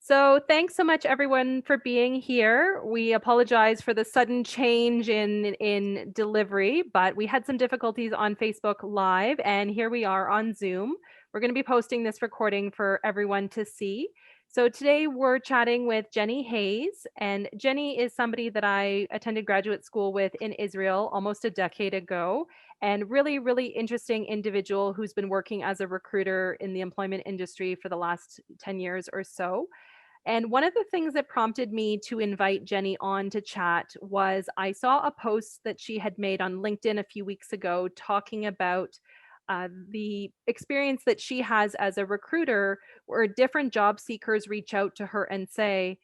So thanks so much everyone for being here. We apologize for the sudden change in delivery, but we had some difficulties on Facebook Live and here we are on Zoom. We're going to be posting this recording for everyone to see. So today we're chatting with Jenny Hayes, and Jenny is somebody that I attended graduate school with in Israel almost a decade ago, and really interesting individual who's been working as a recruiter in the employment industry for the last 10 years or so. And one of the things that prompted me to invite Jenny on to chat was I saw a post that she had made on LinkedIn a few weeks ago talking about the experience that she has as a recruiter, where different job seekers reach out to her and say,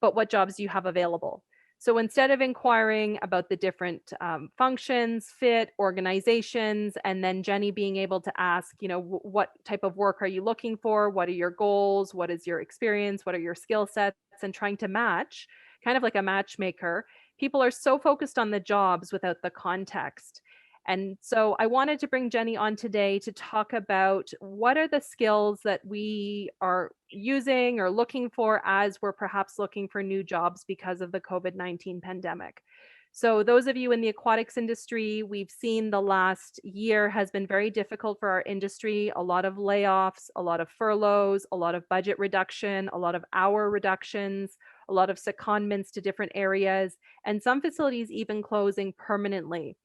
but what jobs do you have available? So instead of inquiring about the different functions, fit, organizations, and then Jenny being able to ask, what type of work are you looking for? What are your goals? What is your experience? What are your skill sets? And trying to match, kind of like a matchmaker. People are so focused on the jobs without the context. And so I wanted to bring Jenny on today to talk about what are the skills that we are using or looking for as we're perhaps looking for new jobs because of the COVID-19 pandemic. So those of you in the aquatics industry, we've seen the last year has been very difficult for our industry. A lot of layoffs, a lot of furloughs, a lot of budget reduction, a lot of hour reductions, a lot of secondments to different areas, and some facilities even closing permanently.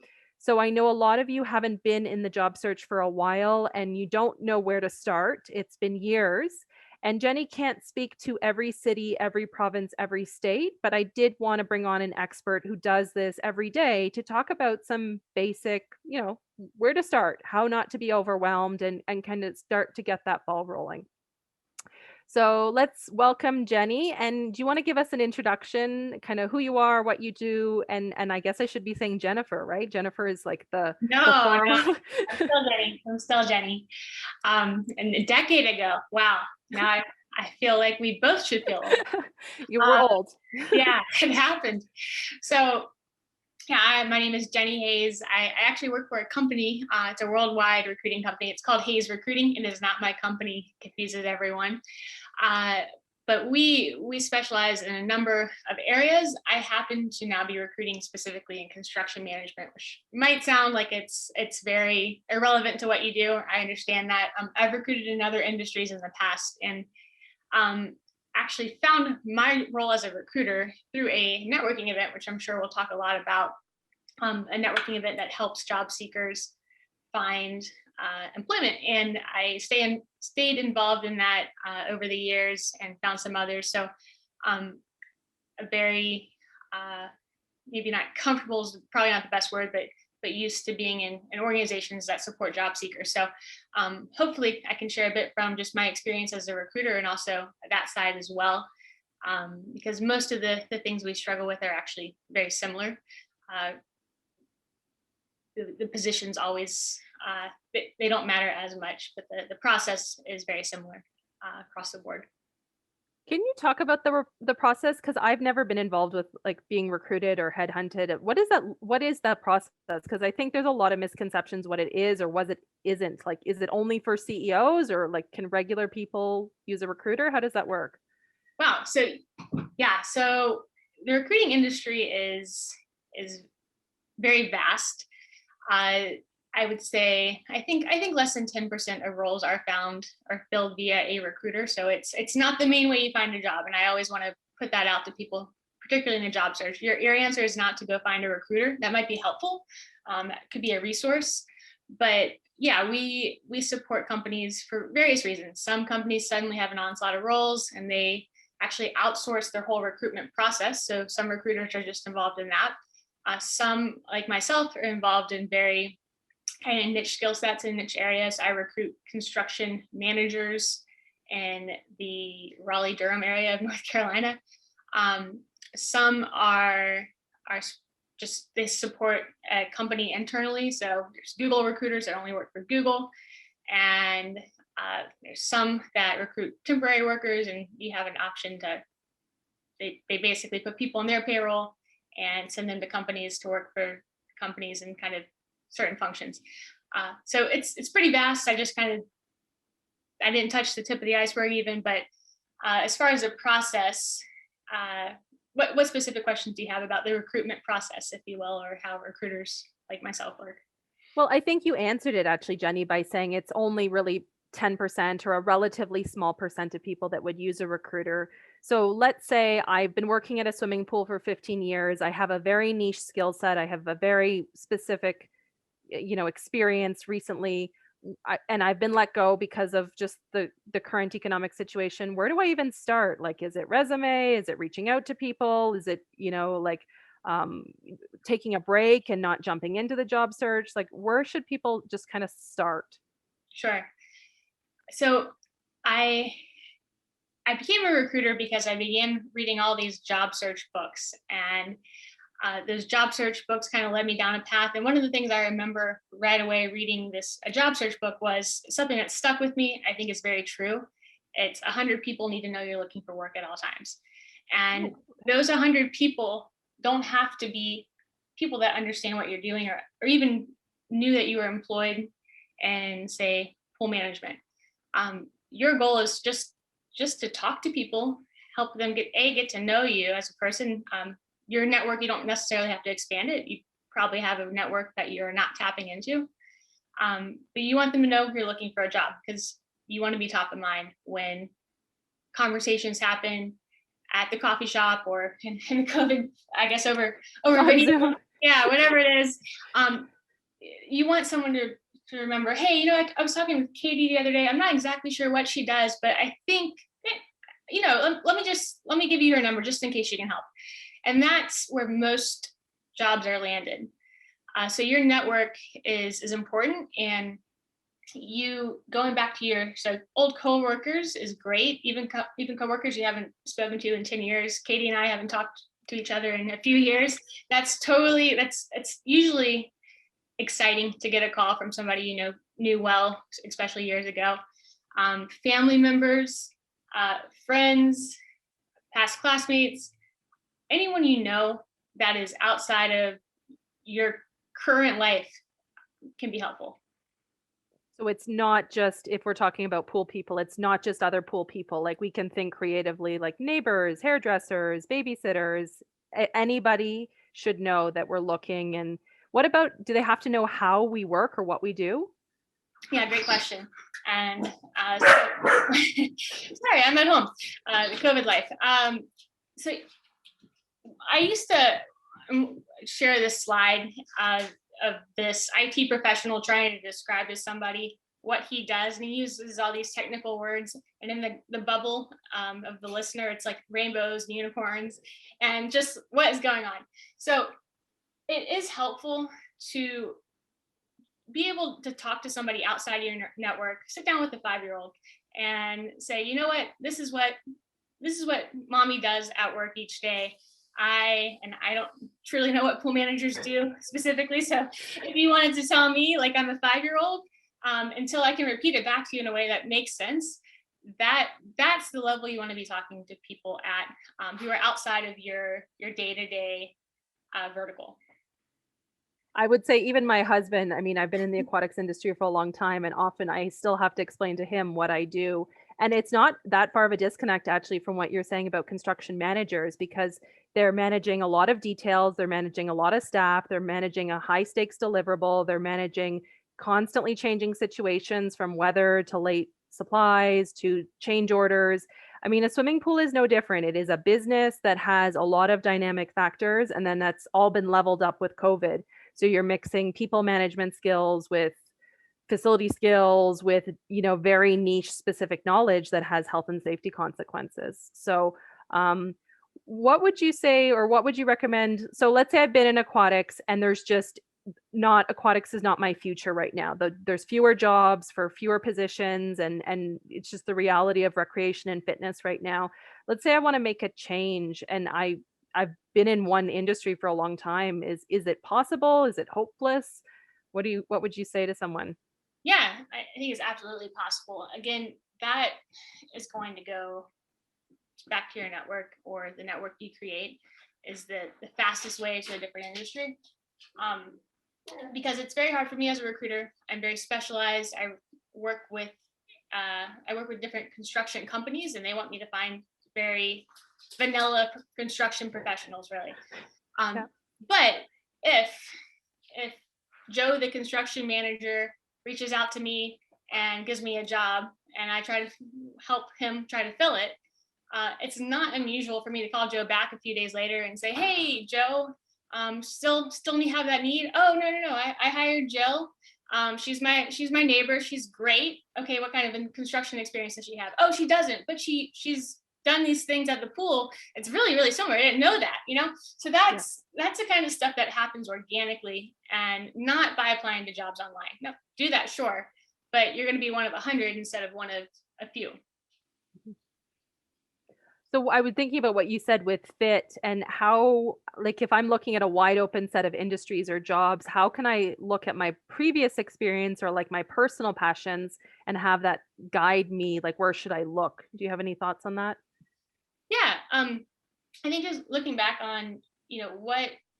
So I know a lot of you haven't been in the job search for a while and you don't know where to start. It's been years. And Jenny can't speak to every city, every province, every state, but I did want to bring on an expert who does this every day to talk about some basic, where to start, how not to be overwhelmed and kind of start to get that ball rolling. So let's welcome Jenny. And do you want to give us an introduction, kind of who you are, what you do, and I guess I should be saying Jennifer, right? Jennifer is like the No, formal. I'm still Jenny. I'm still Jenny. And a decade ago, wow. Now I feel like we both should feel old. You were Uh, old. yeah, it happened. So yeah, my name is Jenny Hayes. I actually work for a company. It's a worldwide recruiting company. It's called Hayes Recruiting. It is not my company. Confuses everyone. Uh, but we specialize in a number of areas. I happen to now be recruiting specifically in construction management, which might sound like it's very irrelevant to what you do. I understand that. I've recruited in other industries in the past, and um, actually found my role as a recruiter through a networking event, which I'm sure we'll talk a lot about. A networking event that helps job seekers find employment. And I stayed involved in that over the years and found some others. So a very, maybe not comfortable is probably not the best word, but used to being in organizations that support job seekers. So hopefully I can share a bit from just my experience as a recruiter and also that side as well. Because most of the things we struggle with are actually very similar. Uh, the positions always they don't matter as much, but the process is very similar across the board. Can you talk about the process? Because I've never been involved with like being recruited or headhunted. What is that? What is that process? Because I think there's a lot of misconceptions what it is or was it isn't. Like, is it only for CEOs or like can regular people use a recruiter? How does that work? Wow. So yeah, so the recruiting industry is very vast. Uh, I would say I think less than 10% of roles are filled via a recruiter. So it's not the main way you find a job. And I always want to put that out to people, particularly in a job search. Your answer is not to go find a recruiter. That might be helpful. That could be a resource. But yeah, we support companies for various reasons. Some companies suddenly have an onslaught of roles and they actually outsource their whole recruitment process. So some recruiters are just involved in that. Some, like myself, are involved in very kind of niche skill sets in niche areas. I recruit construction managers in the Raleigh-Durham area of North Carolina. Some are just they support a company internally. So there's Google recruiters that only work for Google, and there's some that recruit temporary workers, and you have an option to they basically put people on their payroll and send them to companies to work for companies in kind of certain functions. So it's pretty vast. I didn't touch the tip of the iceberg even, but As far as the process, what specific questions do you have about the recruitment process, if you will, or how recruiters like myself work? Well, I think you answered it actually, Jenny, by saying it's only really 10% or a relatively small percent of people that would use a recruiter. So let's say I've been working at a swimming pool for 15 years. I have a very niche skill set. I have a very specific, experience recently. And I've been let go because of just the current economic situation. Where do I even start? Like, is it resume? Is it reaching out to people? Is it, um, taking a break and not jumping into the job search? Like, where should people just kind of start? Sure. So I I became a recruiter because I began reading all these job search books, and those job search books kind of led me down a path. And one of the things I remember right away reading a job search book was something that stuck with me. I think is very true. It's 100 people need to know you're looking for work at all times, and those 100 people don't have to be people that understand what you're doing, or even knew that you were employed in, say, pool management. Your goal is just to talk to people, help them get to know you as a person. Your network, you don't necessarily have to expand it. You probably have a network that you're not tapping into, but you want them to know you're looking for a job, because you want to be top of mind when conversations happen at the coffee shop, or in COVID, I guess, over On video. Zoom. Yeah, whatever it is. You want someone to remember, hey, I was talking with Katie the other day. I'm not exactly sure what she does, but I think, let me give you her number just in case she can help. And that's where most jobs are landed. So your network is important, and you going back to your old coworkers is great. Even coworkers you haven't spoken to in 10 years. Katie and I haven't talked to each other in a few years. It's usually exciting to get a call from somebody knew well, especially years ago. Family members, friends, past classmates, anyone that is outside of your current life can be helpful. So it's not just, if we're talking about pool people, it's not just other pool people. Like, we can think creatively, like neighbors, hairdressers, babysitters. Anybody should know that we're looking. And what about, do they have to know how we work or what we do? Yeah, great question. And sorry, I'm at home. The COVID life. So I used to share this slide of this IT professional trying to describe to somebody what he does, and he uses all these technical words, and in the bubble of the listener, it's like rainbows and unicorns and just what is going on. So it is helpful to be able to talk to somebody outside of your network. Sit down with a 5-year-old and say, you know what, this is what mommy does at work each day. I don't truly know what pool managers do specifically. So if you wanted to tell me, like, I'm a 5-year-old, until I can repeat it back to you in a way that makes sense, that's the level you want to be talking to people at, who are outside of your day-to-day vertical. I would say even my husband, I mean, I've been in the aquatics industry for a long time, and often I still have to explain to him what I do. And it's not that far of a disconnect actually from what you're saying about construction managers, because they're managing a lot of details, they're managing a lot of staff, they're managing a high stakes deliverable, they're managing constantly changing situations, from weather to late supplies to change orders. I mean, a swimming pool is no different. It is a business that has a lot of dynamic factors, and then that's all been leveled up with COVID. So you're mixing people management skills with facility skills with, very niche specific knowledge that has health and safety consequences. So, what would you say, or what would you recommend? So let's say I've been in aquatics and there's just not, aquatics is not my future right now. There's fewer jobs for fewer positions, and it's just the reality of recreation and fitness right now. Let's say I want to make a change, and I've been in one industry for a long time. Is it possible? Is it hopeless? What would you say to someone? Yeah, I think it's absolutely possible. Again, that is going to go back to your network, or the network you create is the fastest way to a different industry. Because it's very hard for me as a recruiter. I'm very specialized. I work with I work with different construction companies, and they want me to find very vanilla construction professionals, really. Yeah. But if if Joe, the construction manager, reaches out to me and gives me a job, and I try to help him try to fill it, it's not unusual for me to call Joe back a few days later and say, "Hey, Joe, still me have that need? Oh, no. I hired Jill. She's my neighbor. She's great. Okay, what kind of construction experience does she have? Oh, she doesn't, but she's done these things at the pool. It's really, really similar. I didn't know that, you know? So Yeah. that's the kind of stuff that happens organically and not by applying to jobs online. No, do that, sure. But you're gonna be one of 100 instead of one of a few. So I was thinking about what you said with fit and how, like, if I'm looking at a wide open set of industries or jobs, how can I look at my previous experience or like my personal passions and have that guide me? Like, where should I look? Do you have any thoughts on that? Yeah. I think just looking back on,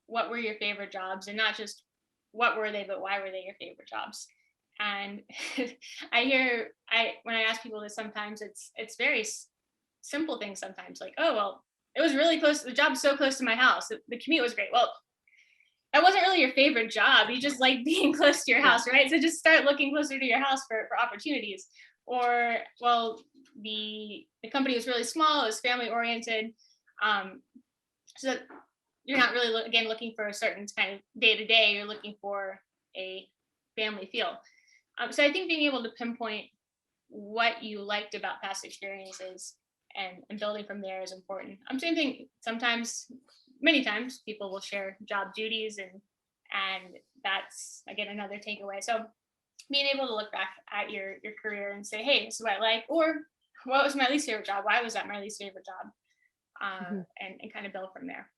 what were your favorite jobs, and not just what were they, but why were they your favorite jobs? And I when I ask people this, sometimes it's very simple things. Sometimes, like, oh well, it was really close. The job's so close to my house. The commute was great. Well, that wasn't really your favorite job. You just like being close to your Yeah. house, right? So just start looking closer to your house for opportunities. Or, well, the company was really small. It was family oriented. Um, so you're not really again looking for a certain kind of day to day. You're looking for a family feel. So I think being able to pinpoint what you liked about past experiences and building from there is important. Same thing. Sometimes, many times, people will share job duties, and that's again another takeaway. So being able to look back at your career and say, hey, this is what I like, or what was my least favorite job? Why was that my least favorite job? Mhm. And kind of build from there.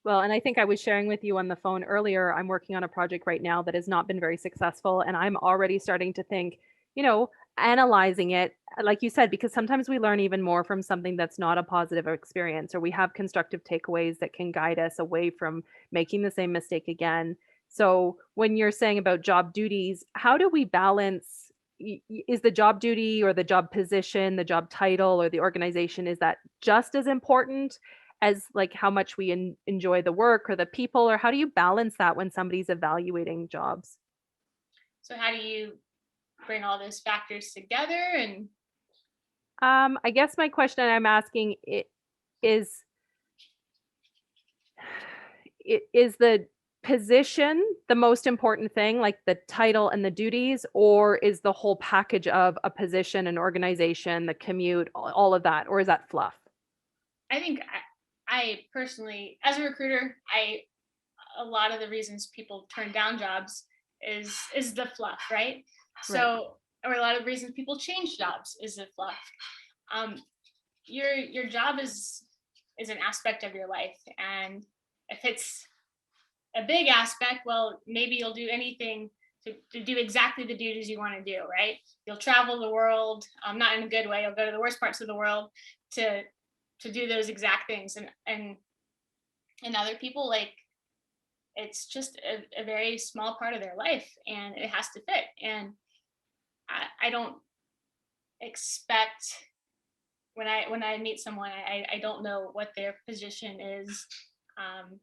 Well, and I think I was sharing with you on the phone earlier, I'm working on a project right now that has not been very successful. And I'm already starting to think, you know, analyzing it, like you said, because sometimes we learn even more from something that's not a positive experience, or we have constructive takeaways that can guide us away from making the same mistake again. So when you're saying about job duties, how do we balance? Is the job duty or the job position, the job title or the organization, is that just as important as like how much we enjoy the work or the people, or how do you balance that when somebody's evaluating jobs? So how do you bring all those factors together? And I guess my question I'm asking is is the position the most important thing, like the title and the duties, or is the whole package of a position, an organization, the commute, all of that, or is that fluff? I think I personally, as a recruiter, a lot of the reasons people turn down jobs is the fluff, right? Right. So, or a lot of reasons people change jobs is the fluff. Um, your job is an aspect of your life, and if it's a big aspect, well, maybe you'll do anything to do exactly the duties you want to do, right? You'll travel the world, not in a good way. You'll go to the worst parts of the world to do those exact things, and other people, like, it's just a very small part of their life, and it has to fit. And I don't expect, when I meet someone, I don't know what their position is, um,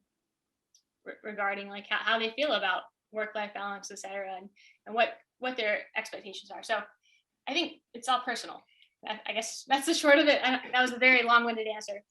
regarding like how they feel about work life balance, etc., and what their expectations are. So I think it's all personal. I guess that's the short of it. That was a very long-winded answer.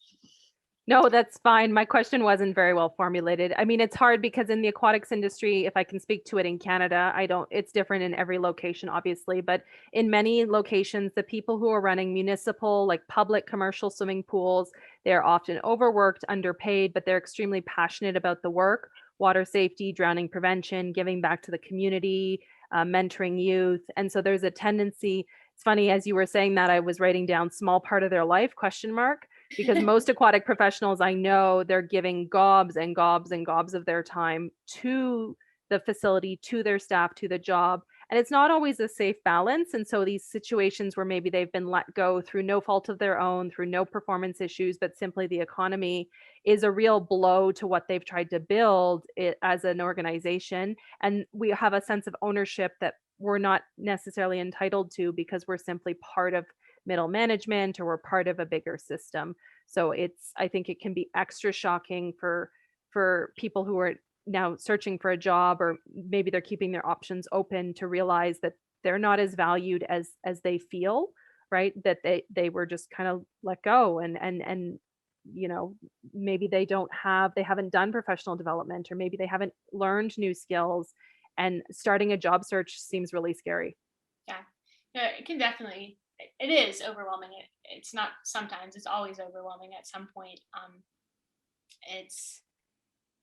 No, that's fine. My question wasn't very well formulated. I mean, it's hard because in the aquatics industry, if I can speak to it in Canada, I don't, it's different in every location, obviously, but in many locations, the people who are running municipal, like public commercial swimming pools, they're often overworked, underpaid, but they're extremely passionate about the work, water safety, drowning prevention, giving back to the community, mentoring youth. And so there's a tendency, it's funny, as you were saying that, I was writing down small part of their life, question mark, because most aquatic professionals I know, they're giving gobs and gobs and gobs of their time to the facility, to their staff, to the job. And it's not always a safe balance. And so these situations where maybe they've been let go through no fault of their own, through no performance issues, but simply the economy is a real blow to what they've tried to build it as an organization. And we have a sense of ownership that we're not necessarily entitled to because we're simply part of middle management or we're part of a bigger system. So I think it can be extra shocking for people who are now searching for a job, or maybe they're keeping their options open, to realize that they're not as valued as they feel, right? That they were just kind of let go, and you know, maybe they haven't done professional development, or maybe they haven't learned new skills, and starting a job search seems really scary. Yeah. No, it can definitely, it is overwhelming. It's not sometimes, it's always overwhelming at some point. It's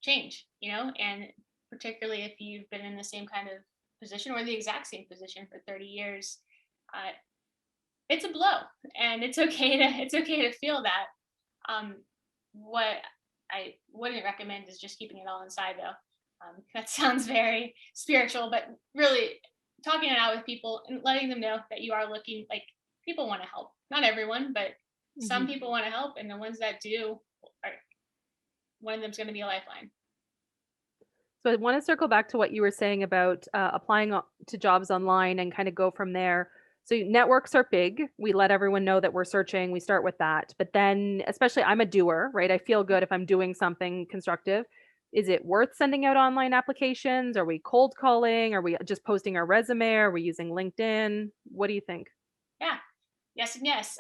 change, and particularly if you've been in the same kind of position or the exact same position for 30 years, uh, it's a blow, and it's okay to feel that. What I wouldn't recommend is just keeping it all inside, though. That sounds very spiritual, but really talking it out with people and letting them know that you are looking. Like, people want to help, not everyone, but some Mhm. people want to help, and the ones that do, are one of them's going to be a lifeline. So I want to circle back to what you were saying about applying to jobs online and kind of go from there. So networks are big. We let everyone know that we're searching. We start with that. But then, especially, I'm a doer, right? I feel good if I'm doing something constructive. Is it worth sending out online applications? Are we cold calling? Are we just posting our resume? Are we using LinkedIn? What do you think? Yeah. Yes and yes.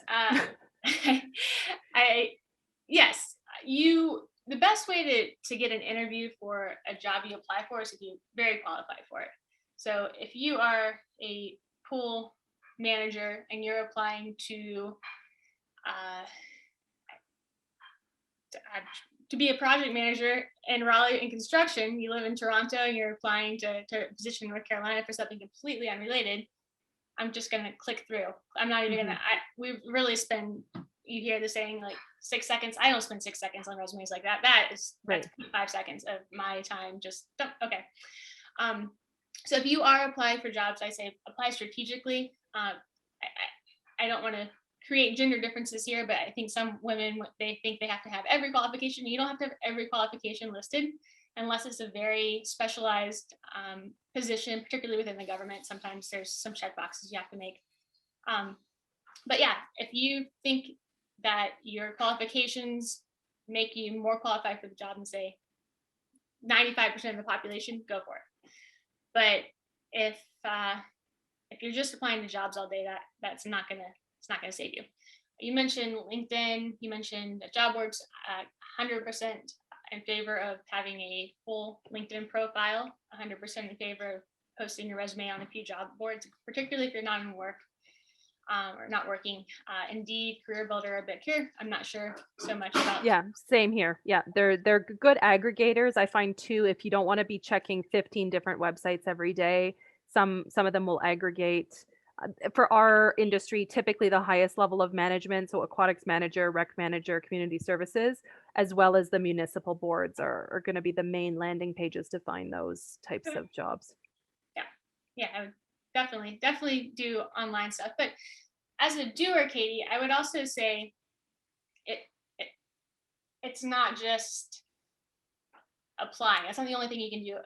I yes, you the best way to get an interview for a job you apply for is if you very qualified for it. So if you are a pool manager and you're applying uh, to be a project manager in Raleigh in construction, you live in Toronto and you're applying to a position in North Carolina for something completely unrelated, I'm just gonna click through. I'm not even gonna. Mhm. We really spend. You hear the saying like 6 seconds. I don't spend 6 seconds on resumes like that. That's Right. 5 seconds of my time. Just okay. Um, so if you are applying for jobs, I say apply strategically. I don't want to create gender differences here, but I think some women, they think they have to have every qualification. You don't have to have every qualification listed unless it's a very specialized position, particularly within the government. Sometimes there's some check boxes you have to make. Um, but yeah, if you think that your qualifications make you more qualified for the job than say 95% of the population, go for it. But if uh, if you're just applying to jobs all day, that's not gonna it's not gonna save you. You mentioned LinkedIn. You mentioned job boards. 100% in favor of having a full LinkedIn profile. 100% in favor of posting your resume on a few job boards, particularly if you're not in work, or not working. Indeed, Career Builder, a bit here. I'm not sure so much about. Yeah, same here. Yeah, they're good aggregators. I find too, if you don't want to be checking 15 different websites every day, some of them will aggregate. For our industry, typically the highest level of management, so aquatics manager, rec manager, community services, as well as the municipal boards are going to be the main landing pages to find those types of jobs. Yeah, yeah, I would definitely do online stuff. But as a doer, Katie, I would also say it, it it's not just applying. That's not the only thing you can do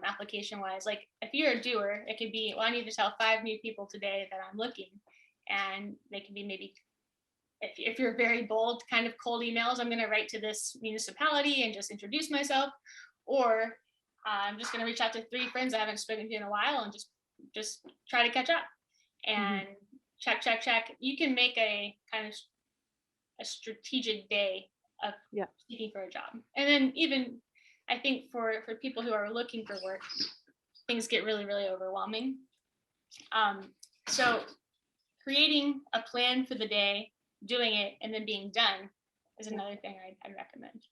application wise. Like, if you're a doer, it could be, well, I need to tell 5 new people today that I'm looking, and they can be maybe, if you're very bold, kind of cold emails. I'm going to write to this municipality and just introduce myself, or I'm just going to reach out to 3 friends I haven't spoken to in a while and just try to catch up Hmm. and check. You can make a kind of a strategic day of Yeah. seeking for a job. And then, even I think for people who are looking for work, things get really overwhelming. Um, so creating a plan for the day, doing it, and then being done is Yeah. another thing I'd recommend.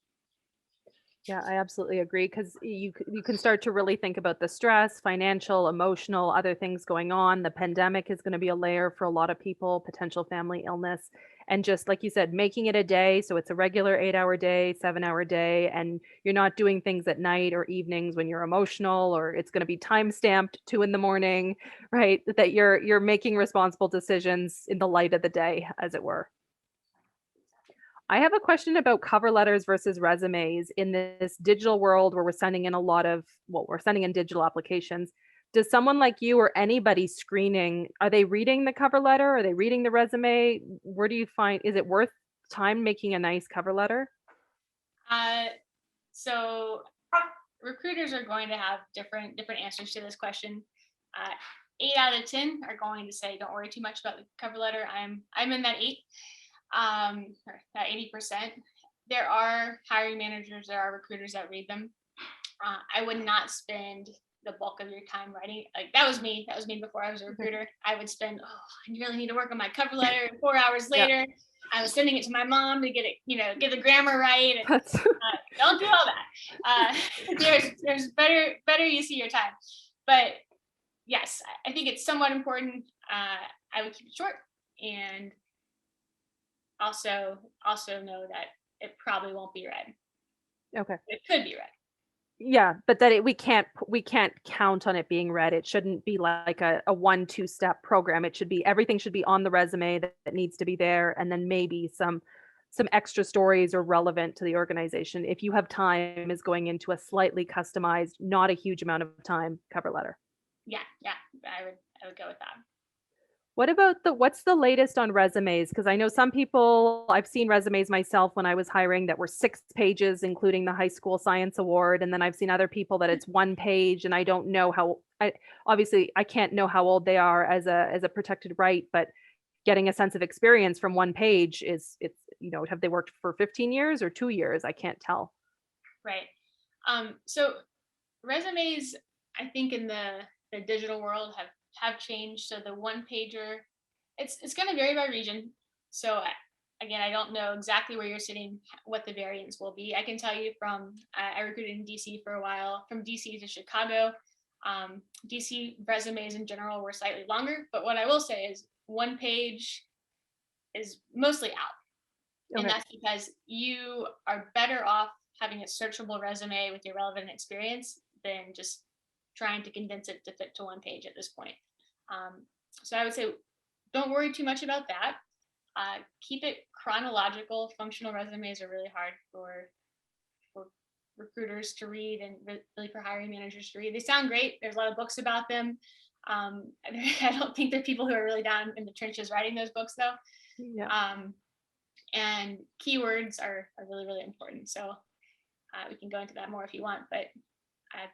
Yeah, I absolutely agree because you can start to really think about the stress, financial, emotional, other things going on. The pandemic is going to be a layer for a lot of people, potential family illness, and just like you said, making it a day. So it's a regular 8 hour day, 7 hour day, and you're not doing things at night or evenings when you're emotional, or it's going to be time stamped 2 in the morning, right? That you're making responsible decisions in the light of the day, as it were. I have a question about cover letters versus resumes in this digital world where we're sending in a lot of, well, we're sending in digital applications. Does someone like you or anybody screening, are they reading the cover letter? Are they reading the resume? Where do you find, is it worth time making a nice cover letter? Uh, so recruiters are going to have different answers to this question. 8 out of 10 are going to say, "Don't worry too much about the cover letter." I'm in that eight, or that 80%. There are hiring managers, there are recruiters that read them. I would not spend the bulk of your time writing. Like that was me. That was me before I was a recruiter. I would spend, oh, I really need to work on my cover letter. 4 hours Yeah. later, I was sending it to my mom to get it, get the grammar right. And That's don't do all that. There's better use of your time. But yes, I think it's somewhat important. I would keep it short, and also know that it probably won't be read. okay. It could be read. Yeah, but that we can't count on it being read. It shouldn't be like a 1 2 step program. It should be, everything should be on the resume that needs to be there, and then maybe some extra stories or relevant to the organization. If you have time, is going into a slightly customized, not a huge amount of time cover letter. Yeah, I would go with that. What about what's the latest on resumes? Because I know some people, I've seen resumes myself when I was hiring that were 6 pages, including the high school science award. And then I've seen other people that it's 1 page, and I don't know how, obviously I can't know how old they are as a protected right, but getting a sense of experience from 1 page is, it's, have they worked for 15 years or 2 years? I can't tell. Right. So resumes, I think in the digital world have changed. So the one pager, it's going to vary by region. So again, I don't know exactly where you're sitting, what the variance will be. I can tell you from I recruited in DC for a while. From DC to Chicago, DC resumes in general were slightly longer. But what I will say is 1 page is mostly out. And Okay. that's because you are better off having a searchable resume with your relevant experience than just trying to condense it to fit to 1 page at this point. So I would say don't worry too much about that. Keep it chronological. Functional resumes are really hard for recruiters to read, and really for hiring managers to read. They sound great. There's a lot of books about them. I don't think they're people who are really down in the trenches writing those books though. Yeah. And keywords are really, really important. So we can go into that more if you want, but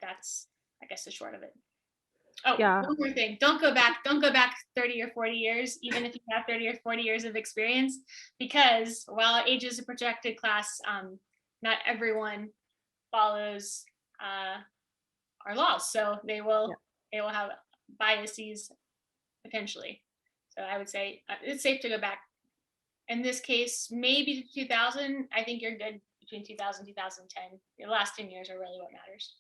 that's, I guess, the short of it. Oh, Yeah. one more thing. Don't go back 30 or 40 years, even if you have 30 or 40 years of experience, because while age is a projected class, not everyone follows our laws. So they will have biases potentially. So I would say it's safe to go back. In this case, maybe to 2000. I think you're good between 2000 2010. Your last 10 years are really what matters.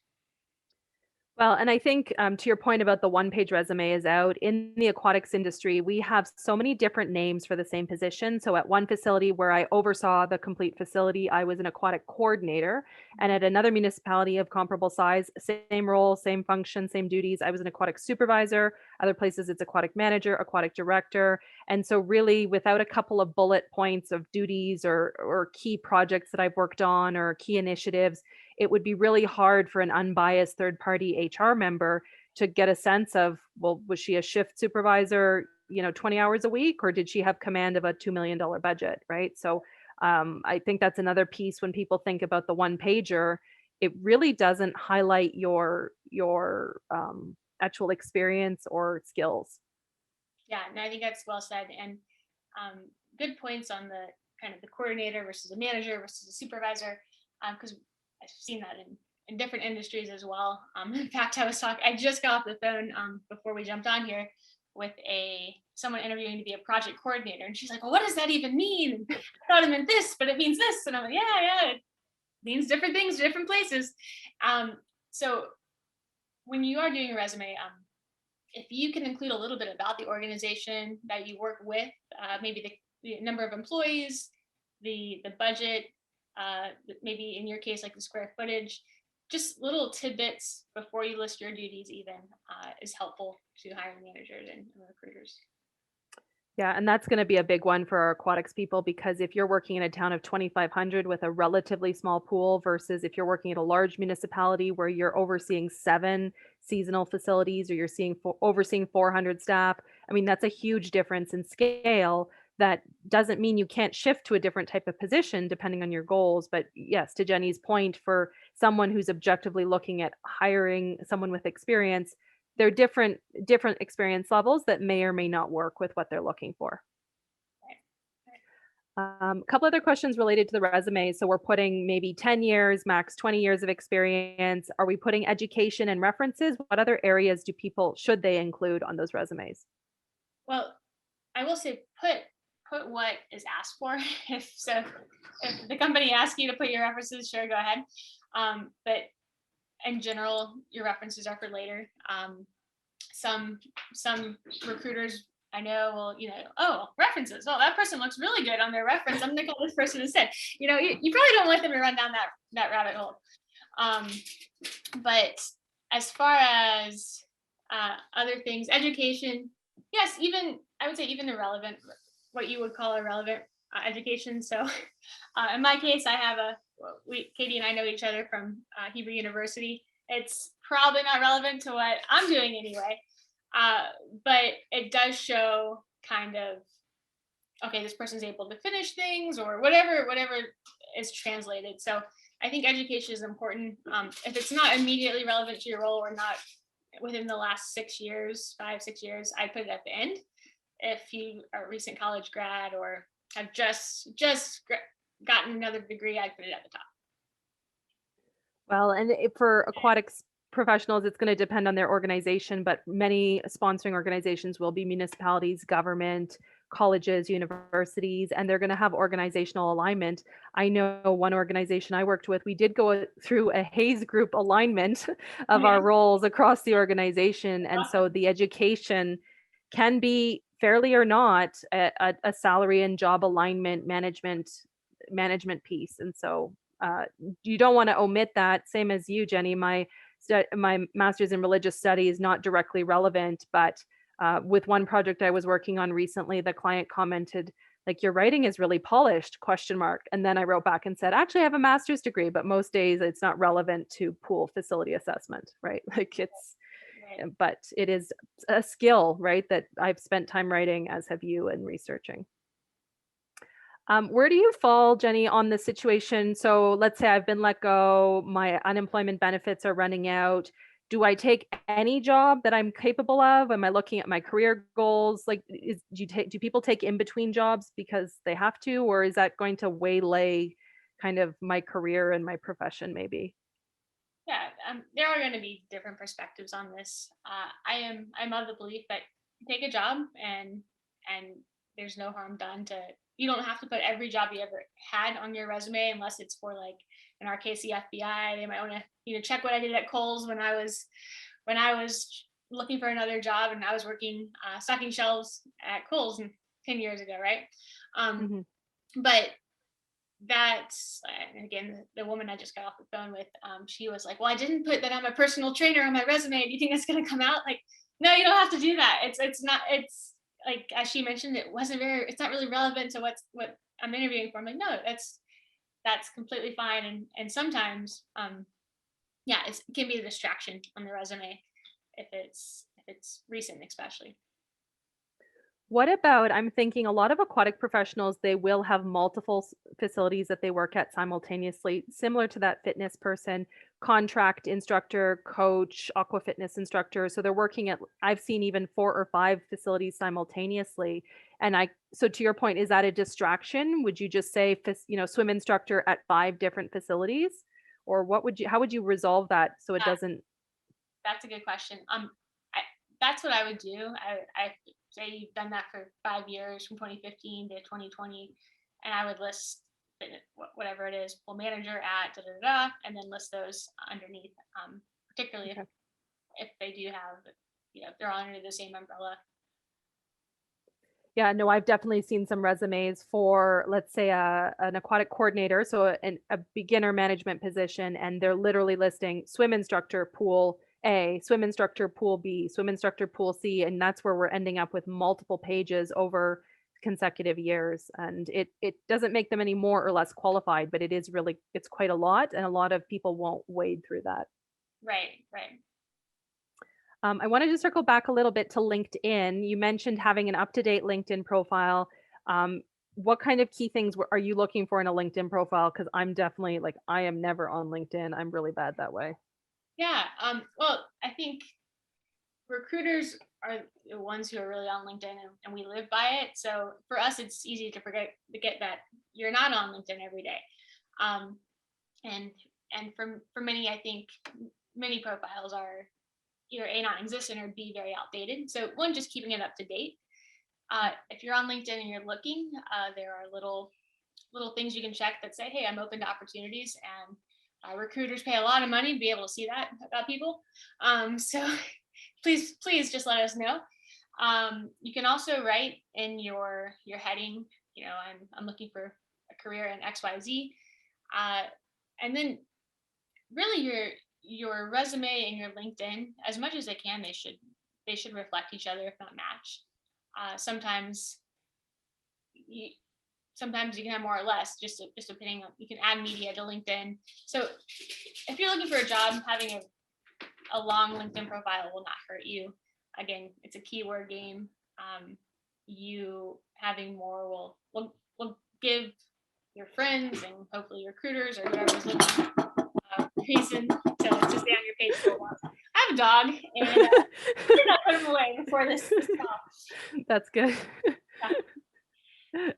Well, and I think to your point about the 1 page resume is out in the aquatics industry, we have so many different names for the same position. So at one facility where I oversaw the complete facility, I was an aquatic coordinator. And at another municipality of comparable size, same role, same function, same duties, I was an aquatic supervisor. Other places, it's aquatic manager, aquatic director. And so, really, without a couple of bullet points of duties or key projects that I've worked on or key initiatives, it would be really hard for an unbiased third party HR member to get a sense of, well, was she a shift supervisor, 20 hours a week, or did she have command of a $2 million budget, right? So I think that's another piece when people think about the 1 pager, it really doesn't highlight your actual experience or skills. Yeah, no, I think that's well said, and good points on the kind of the coordinator versus a manager versus a supervisor, because I've seen that in different industries as well. In fact, I just got off the phone before we jumped on here with someone interviewing to be a project coordinator, and she's like, "Well, what does that even mean? And I thought it meant this, but it means this," and I'm like, "Yeah, it means different things, different places." So when you are doing a resume, if you can include a little bit about the organization that you work with, maybe the number of employees, the budget, maybe in your case, like the square footage, just little tidbits before you list your duties even is helpful to hiring managers and recruiters. Yeah, and that's going to be a big one for our aquatics people because if you're working in a town of 2,500 with a relatively small pool versus if you're working at a large municipality where you're overseeing 7 seasonal facilities or you're overseeing 400 staff, I mean, that's a huge difference in scale. That doesn't mean you can't shift to a different type of position depending on your goals. But yes, to Jenny's point, for someone who's objectively looking at hiring someone with experience, they're different experience levels that may or may not work with what they're looking for. A couple other questions related to the resume. So we're putting maybe 10 years, max 20 years of experience. Are we putting education and references? What other areas should they include on those resumes? Well, I will say put what is asked for. If the company asks you to put your references, sure, go ahead. But in general, your references are for later. Some recruiters I know will, oh, references. Oh, that person looks really good on their reference. I'm gonna call this person instead. You probably don't want them to run down that rabbit hole. But as far as other things, education, yes, I would say even irrelevant, what you would call irrelevant education. So in my case, I have Katie and I know each other from Hebrew University. It's probably not relevant to what I'm doing anyway, but it does show kind of, okay, this person's able to finish things or whatever is translated. So I think education is important. If it's not immediately relevant to your role or not within the last 6 years, 5-6 years, I'd put it at the end. If you are a recent college grad or have just gotten another degree, I'd put it at the top. Well, and for aquatics professionals, it's going to depend on their organization, but many sponsoring organizations will be municipalities, government, colleges, universities, and they're going to have organizational alignment. I know one organization I worked with, we did go through a Hays group alignment of our roles across the organization. And so the education can be fairly or not a salary and job alignment management piece. And so you don't want to omit that. Same as you, Jenny. My master's in religious studies not directly relevant, but with one project I was working on recently, the client commented, like, your writing is really polished, ? And then I wrote back and said, actually, I have a master's degree, but most days it's not relevant to pool facility assessment, right? Like but it is a skill, right? That I've spent time writing, as have you, and researching. Where do you fall, Jenny, on the situation? So let's say I've been let go, my unemployment benefits are running out. Do I take any job that I'm capable of? Am I looking at my career goals? Like, do people take in between jobs because they have to, or is that going to waylay kind of my career and my profession maybe? Yeah, there are going to be different perspectives on this. I'm of the belief that take a job and there's no harm done to. You don't have to put every job you ever had on your resume unless it's for, like, in our case, the FBI. They might want to check what I did at Kohl's when I was looking for another job and I was working stocking shelves at Kohl's 10 years ago, right? But that's, and again, the woman I just got off the phone with, she was like, well, I didn't put that I'm a personal trainer on my resume. Do you think that's going to come out? Like, no, you don't have to do that. It's not, it's like, as she mentioned, it's not really relevant to what I'm interviewing for. I'm like, no, that's completely fine. And sometimes, it can be a distraction on the resume if it's recent, especially. What about, I'm thinking a lot of aquatic professionals, they will have multiple facilities that they work at simultaneously, similar to that fitness person, contract instructor, coach, aqua fitness instructor. So they're working at, I've seen even 4 or 5 facilities simultaneously. And so to your point, is that a distraction? Would you just say, swim instructor at 5 different facilities? Or how would you resolve that so it doesn't? That's a good question. That's what I would do. I say you've done that for 5 years, from 2015 to 2020, and I would list whatever it is, pool manager at da da da, and then list those underneath. Particularly if they do have, if they're all under the same umbrella. Yeah, no, I've definitely seen some resumes for, let's say, an aquatic coordinator, so a beginner management position, and they're literally listing swim instructor pool A, swim instructor pool B, swim instructor pool C, and that's where we're ending up with multiple pages over consecutive years. And it doesn't make them any more or less qualified, but it is really it's quite a lot, and a lot of people won't wade through that. Right, right. I wanted to circle back a little bit to LinkedIn. You mentioned having an up-to-date LinkedIn profile. What kind of key things are you looking for in a LinkedIn profile? Because I'm definitely like I am never on LinkedIn. I'm really bad that way. Yeah. Well, I think recruiters are the ones who are really on LinkedIn, and we live by it. So for us, it's easy to forget that you're not on LinkedIn every day. Um, and for many, I think many profiles are either A, non-existent, or B, very outdated. So one, just keeping it up to date. If you're on LinkedIn and you're looking, there are little things you can check that say, "Hey, I'm open to opportunities," and recruiters pay a lot of money to be able to see that about people. So please just let us know. You can also write in your heading, I'm looking for a career in XYZ, uh, and then really your resume and your LinkedIn, as much as they can, they should reflect each other, if not match. Sometimes you, sometimes you can have more or less, just depending on, you can add media to LinkedIn. So if you're looking for a job, having a long LinkedIn profile will not hurt you. Again, it's a keyword game. You having more will give your friends and hopefully recruiters or whoever's looking reason to stay on your page for a while. I have a dog, and I did not put him away before this call. That's good. Yeah.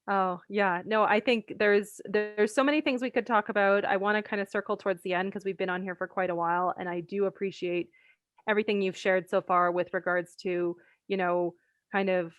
Oh, yeah. No, I think there's so many things we could talk about. I want to kind of circle towards the end because we've been on here for quite a while, and I do appreciate everything you've shared so far with regards to, you know, kind of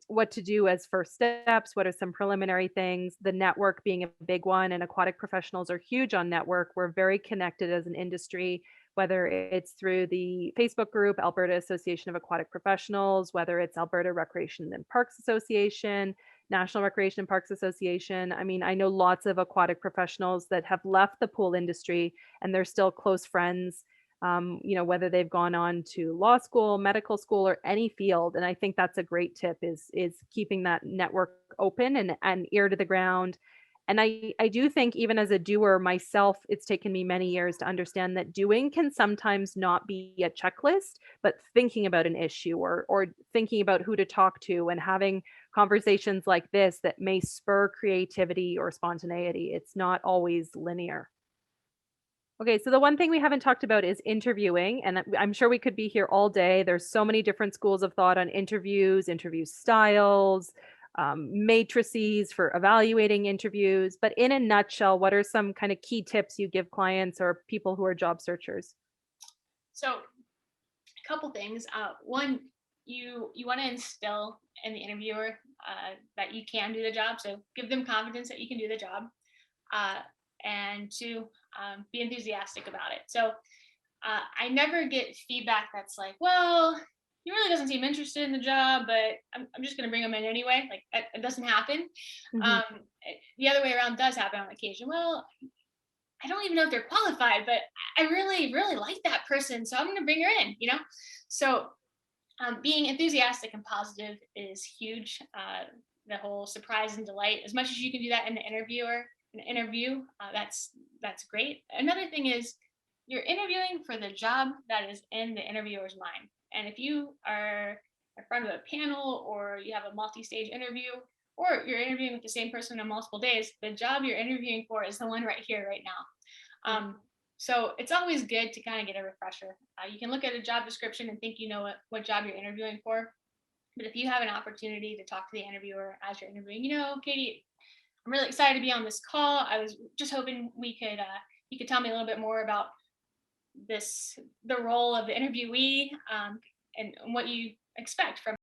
what to do as first steps, what are some preliminary things, the network being a big one, and aquatic professionals are huge on network. We're very connected as an industry, whether it's through the Facebook group, Alberta Association of Aquatic Professionals, whether it's Alberta Recreation and Parks Association, National Recreation and Parks Association. I mean, I know lots of aquatic professionals that have left the pool industry and they're still close friends, whether they've gone on to law school, medical school, or any field. And I think that's a great tip is keeping that network open and ear to the ground. And I do think even as a doer myself, it's taken me many years to understand that doing can sometimes not be a checklist, but thinking about an issue or thinking about who to talk to and having conversations like this that may spur creativity or spontaneity. It's not always linear. Okay, so the one thing we haven't talked about is interviewing, and I'm sure we could be here all day. There's so many different schools of thought on interviews, interview styles, matrices for evaluating interviews. But in a nutshell, what are some kind of key tips you give clients or people who are job searchers? So a couple things. One, you want to instill in the interviewer that you can do the job. So give them confidence that you can do the job. Uh, and two, be enthusiastic about it. So I never get feedback that's like, well, he really doesn't seem interested in the job, but I'm just going to bring him in anyway. Like it doesn't happen. Mhm. Um, the other way around does happen on occasion. Well, I don't even know if they're qualified, but I really, really like that person. So I'm going to bring her in, So being enthusiastic and positive is huge. The whole surprise and delight, as much as you can do that in an interview, that's great. Another thing is you're interviewing for the job that is in the interviewer's mind. And if you are in front of a panel or you have a multi-stage interview or you're interviewing with the same person on multiple days, the job you're interviewing for is the one right here, right now. So it's always good to kind of get a refresher. You can look at a job description and think you know what job you're interviewing for. But if you have an opportunity to talk to the interviewer as you're interviewing, Katie, I'm really excited to be on this call. I was just hoping you could tell me a little bit more about the role of the interviewee, and what you expect from